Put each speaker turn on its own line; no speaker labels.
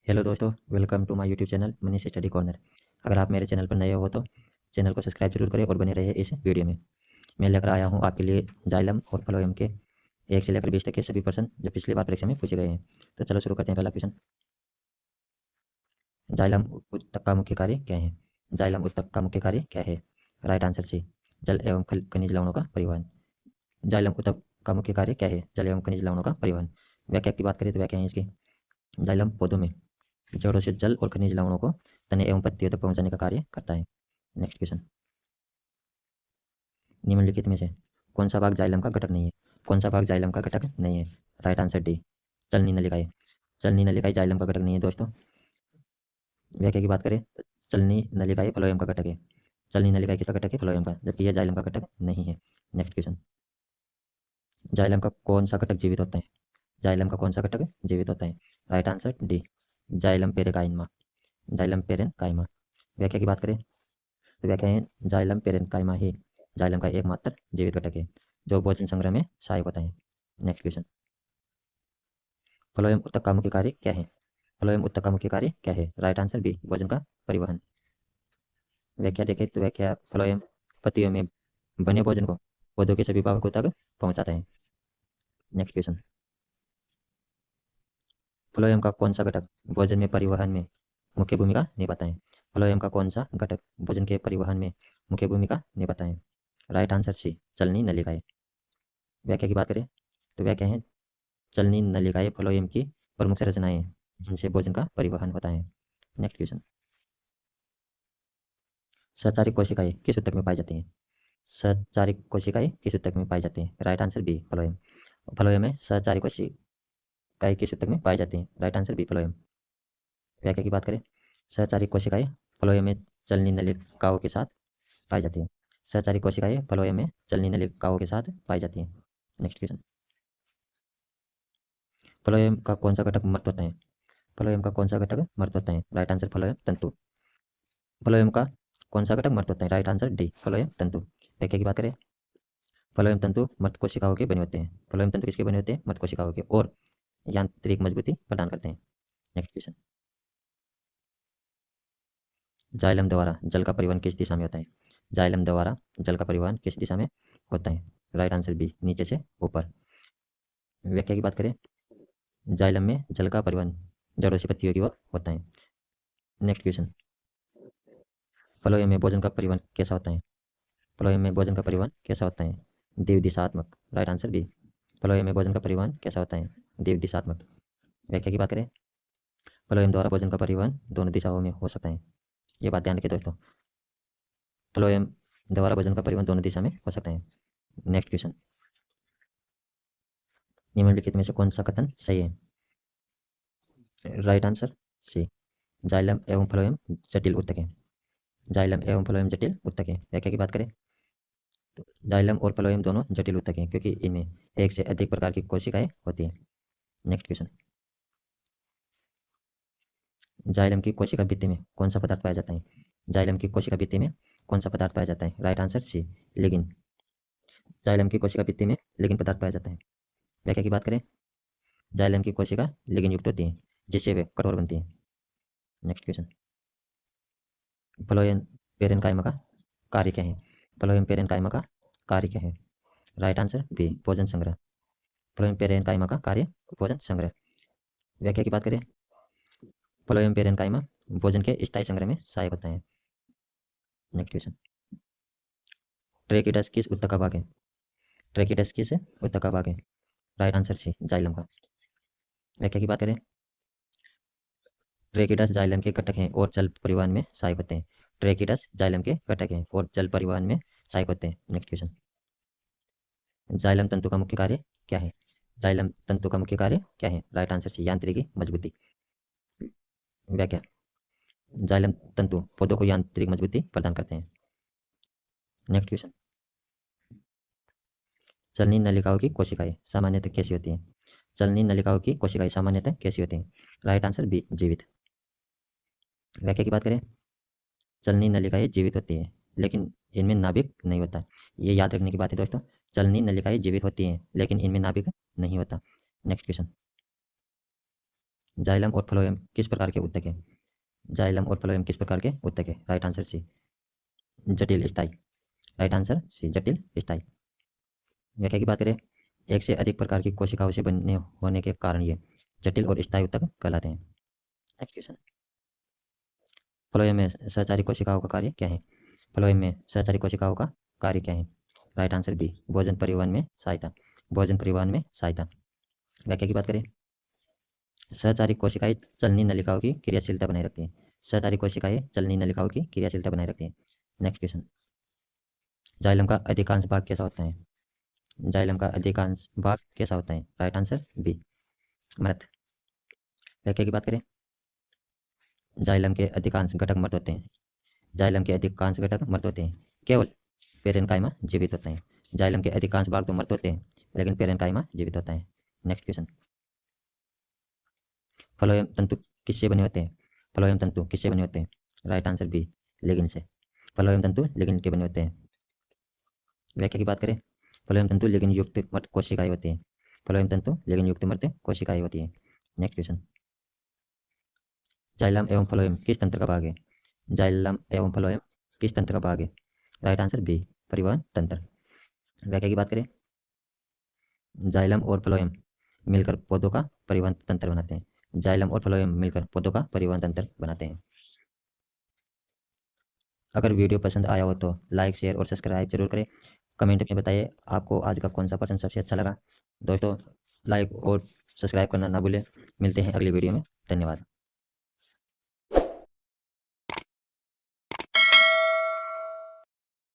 Hello दोस्तों, welcome to my YouTube channel Manish study corner. अगर आप मेरे चैनल पर नए हो तो चैनल को सब्सक्राइब जरूर करें और बने रहिए इस वीडियो में। मैं लेकर आया हूं आपके लिए जाइलम और फ्लोएम के 1 से लेकर 20 तक के सभी प्रश्न जो पिछली बार परीक्षा में पूछे गए हैं। तो चलो शुरू करते हैं। पहला क्वेश्चन, जाइलम उत्तक का मुख्य कार्य क्या है? जाइलम उत्तक का मुख्य कार्य क्या है? राइट आंसर सी, जल एवं खनिज लवणों का परिवहन। जाइलम उत्तक का मुख्य कार्य क्या है? जल एवं खनिज लवणों का परिवहन। व्याख्या की बात करें तो व्याख्या है इसकी, जाइलम पौधों में जड़ों से जल और खनिज लवणों को तने एवं पत्तियों तक पहुंचाने का कार्य करता है। नेक्स्ट क्वेश्चन, निम्नलिखित में से कौन सा भाग जाइलम का घटक नहीं है? कौन सा भाग जाइलम का घटक नहीं है? राइट आंसर डी, चलनी नलिकाएं। चलनी नलिकाएं जाइलम का घटक नहीं है दोस्तों। व्याख्या की बात करें तो चलनी नलिकाएं फ्लोएम का घटक है। चलनी नलिकाएं किसका घटक है? फ्लोएम का, जबकि यह जाइलम का घटक नहीं है। नेक्स्ट क्वेश्चन, जाइलम का कौन सा घटक जीवित होता है? जाइलम का कौन सा घटक जीवित होता है? Right answer D, xylem parenchyma. Xylem parenchyma. व्याख्या की बात करें तो व्याख्या है, जाइलम पेरेनकाइमा ही जाइलम का एकमात्र जीवित घटक है जो भोजन संग्रह में सहायक होता है। नेक्स्ट क्वेश्चन, फ्लोएम उत्तक का मुख्य कार्य क्या है? फ्लोएम उत्तक का मुख्य कार्य क्या है? राइट आंसर बी, भोजन का परिवहन। व्याख्या देखें तो व्याख्या, फ्लोएम पत्तियों में बने भोजन को पौधों के सभी भागों तक पहुंचाता है। नेक्स्ट क्वेश्चन, फ्लोएम का कौन सा घटक भोजन में परिवहन में मुख्य भूमिका निभाता है? फ्लोएम का कौन सा घटक भोजन के परिवहन में मुख्य भूमिका निभाता है? राइट आंसर सी, चलनी नलिकाएं। व्याख्या की बात करें तो व्याख्या है, चलनी नलिकाएं फ्लोएम की प्रमुख संरचनाएं हैं जिनसे भोजन का परिवहन होता है। नेक्स्ट क्वेश्चन, सचारिक कोशिकाएं किस ऊतक में पाई जाती हैं? सचारिक कोशिकाएं किस ऊतक में पाई जाती हैं? Right answer B, phloem. Phloem में सचारिक कोशिकाएं किस ऊतक में पाई जाती हैं? Right answer B, phloem. व्याख्या की बात करें, सचारिक कोशिकाएं फ्लोएम में चलनी नलिकाओं के साथ पाई जाती हैं। सचारिक कोशिकाएं फ्लोएम में चलनी नलिकाओं के साथ पाई जाती हैं। नेक्स्ट क्वेश्चन, फ्लोएम का कौन सा घटक मृत होता है? फ्लोएम का कौन सा घटक मृत होता है? राइट आंसर फ्लोएम तंतु। फ्लोएम का कौन सा घटक मृत होता है? राइट आंसर डी, फ्लोएम तंतु। व्याख्या की बात करें, फ्लोएम तंतु मृत कोशिकाओं के बने होते हैं। फ्लोएम तंतु किसके बने होते हैं? मृत कोशिकाओं के, और यांत्रिक मजबूती प्रदान करते हैं। नेक्स्ट क्वेश्चन, जाइलम द्वारा जल का परिवहन किस दिशा में होता है? जाइलम द्वारा जल का परिवहन किस दिशा में होता है? राइट आंसर बी, नीचे से ऊपर। व्याख्या की बात करें, जाइलम में जल का परिवहन जड़ों से पत्तियों की ओर होता है। नेक्स्ट क्वेश्चन, फ्लोएम में भोजन का परिवहन कैसा होता है? फ्लोएम में भोजन का परिवहन कैसा होता है? द्विदिशात्मक। राइट आंसर बी, फ्लोएम में भोजन का परिवहन कैसा होता है? द्विदिशात्मक। व्याख्या की बात करें, फ्लोएम द्वारा भोजन का परिवहन दोनों दिशाओं में हो सकता है। ये बात ध्यान रखिए दोस्तों, फ्लोएम द्वारा भोजन का परिवहन दोनों दिशा में हो सकता है। नेक्स्ट क्वेश्चन, निम्नलिखित में से कौन सा कथन सही है? राइट आंसर सी, जाइलम एवं फ्लोएम जटिल ऊतक है। जाइलम एवं फ्लोएम जटिल ऊतक है। व्याख्या की बात करें तो जाइलम और फ्लोएम दोनों जटिल ऊतक हैं क्योंकि इनमें एक से अधिक प्रकार की कोशिकाएं होती हैं। नेक्स्ट क्वेश्चन, जाइलम की कोशिका भित्ति में कौन सा पदार्थ पाया जाता है? जाइलम की कोशिका भित्ति में कौन सा पदार्थ पाया जाता है? Right answer C, लिगिन। जाइलम की कोशिका भित्ति में लिगिन पदार्थ पाया जाता है। व्याख्या की बात करें, जाइलम की कोशिका लिगिन युक्त होती है जिससे वे कठोर बनती है। नेक्स्ट क्वेश्चन, फ्लोएम पेरेनकाइमा का कार्य क्या है? फ्लोएम पेरेनकाइमा का कार्य क्या है? राइट आंसर बी, भोजन संग्रह। फ्लोएम पेरेनकाइमा का कार्य भोजन संग्रह। व्याख्या की बात करें, फ्लोएम पेरेनकाइमा भोजन के स्थायी संग्रह में सहायक होता है। नेक्स्ट क्वेश्चन, ट्रेकिडस किस ऊतक का भाग है? ट्रेकिडस किस ऊतक का भाग है? राइट आंसर सी, जाइलम का। व्याख्या की बात करें, ट्रेकिडस जाइलम के घटक हैं और जल परिवहन में सहायक होते हैं। ट्रेकिडस जाइलम के घटक हैं और जल परिवहन में सहायक होते हैं। नेक्स्ट क्वेश्चन, जाइलम तंतु का मुख्य कार्य क्या है? जाइलम तंतु का मुख्य कार्य क्या है? राइट आंसर सी, यांत्रिकी मजबूती। व्याख्या, जाइलम तंतु पौधों को यांत्रिक मजबूती प्रदान करते हैं। नेक्स्ट क्वेश्चन, चलनी नलिकाओं की कोशिकाएं सामान्यतः कैसी होती हैं? चलनी नलिकाओं की कोशिकाएं सामान्यतः कैसी होती हैं? राइट आंसर बी, जीवित। व्याख्या की बात करें, चलनी नलिकाएं जीवित होती हैं लेकिन इनमें नाभिक नहीं होता। ये याद रखने की बात है दोस्तों, चलनी नलिकाएं जीवित होती हैं लेकिन इनमें नाभिक नहीं होता। नेक्स्ट क्वेश्चन, जाइलम और फ्लोएम किस प्रकार के ऊतक है? जाइलम और फ्लोएम किस प्रकार के ऊतक है? राइट आंसर सी, जटिल स्थायी। राइट आंसर सी, जटिल स्थायी। व्याख्या की बात करें, एक से अधिक प्रकार की कोशिकाओं से बने होने के कारण ये जटिल और स्थायी ऊतक कहलाते हैं। नेक्स्ट क्वेश्चन, फ्लोएम में सहचारी कोशिकाओं का कार्य क्या है? फ्लोएम में सहचारी कोशिकाओं का कार्य क्या है? राइट आंसर बी, भोजन परिवहन में सहायता। भोजन परिवहन में सहायता। व्याख्या की बात करें, सहचारी कोशिकाएं चलनी नलिकाओं की क्रियाशीलता बनाए रखती हैं। सहचारी कोशिकाएं चलनी नलिकाओं की क्रियाशीलता बनाए रखती हैं। नेक्स्ट क्वेश्चन, जाइलम का अधिकांश भाग कैसा होता है? जाइलम का अधिकांश भाग कैसा होता है? राइट आंसर बी, मृत। व्याख्या की बात करें, जाइलम के अधिकांश घटक मृत होते हैं। जाइलम के अधिकांश घटक मृत होते हैं, केवल पेरेनकाइमा जीवित होता है। जाइलम के अधिकांश भाग तो मृत होते हैं, लेकिन पेरेनकाइमा जीवित होता है। नेक्स्ट क्वेश्चन, फ्लोएम तंतु किससे बने होते हैं? फ्लोएम तंतु किससे बने होते हैं? राइट आंसर बी, लिग्निन से। फ्लोएम तंतु लिग्निन के बने होते हैं। व्याख्या की बात करें, फ्लोएम तंतु लिग्निन युक्त मृत कोशिकाएं होती हैं। फ्लोएम तंतु लिग्निन युक्त मृत कोशिकाएं होती हैं। नेक्स्ट क्वेश्चन, जाइलम एवं फ्लोएम किस तंत्र का भाग है? जाइलम एवं फ्लोएम किस तंत्र का भाग है? राइट आंसर बी, परिवहन तंत्र। व्याख्या की बात करें, जाइलम और फ्लोएम मिलकर पौधों का परिवहन तंत्र बनाते हैं। जाइलम और फ्लोएम मिलकर पौधों का परिवहन तंत्र बनाते हैं। अगर वीडियो पसंद आया हो तो लाइक, शेयर और सब्सक्राइब जरूर करें। कमेंट में बताइए आपको आज का कौन सा पर्सन सबसे अच्छा लगा। दोस्तों, लाइक और सब्सक्राइब करना ना भूलें। मिलते हैं अगली वीडियो में। धन्यवाद।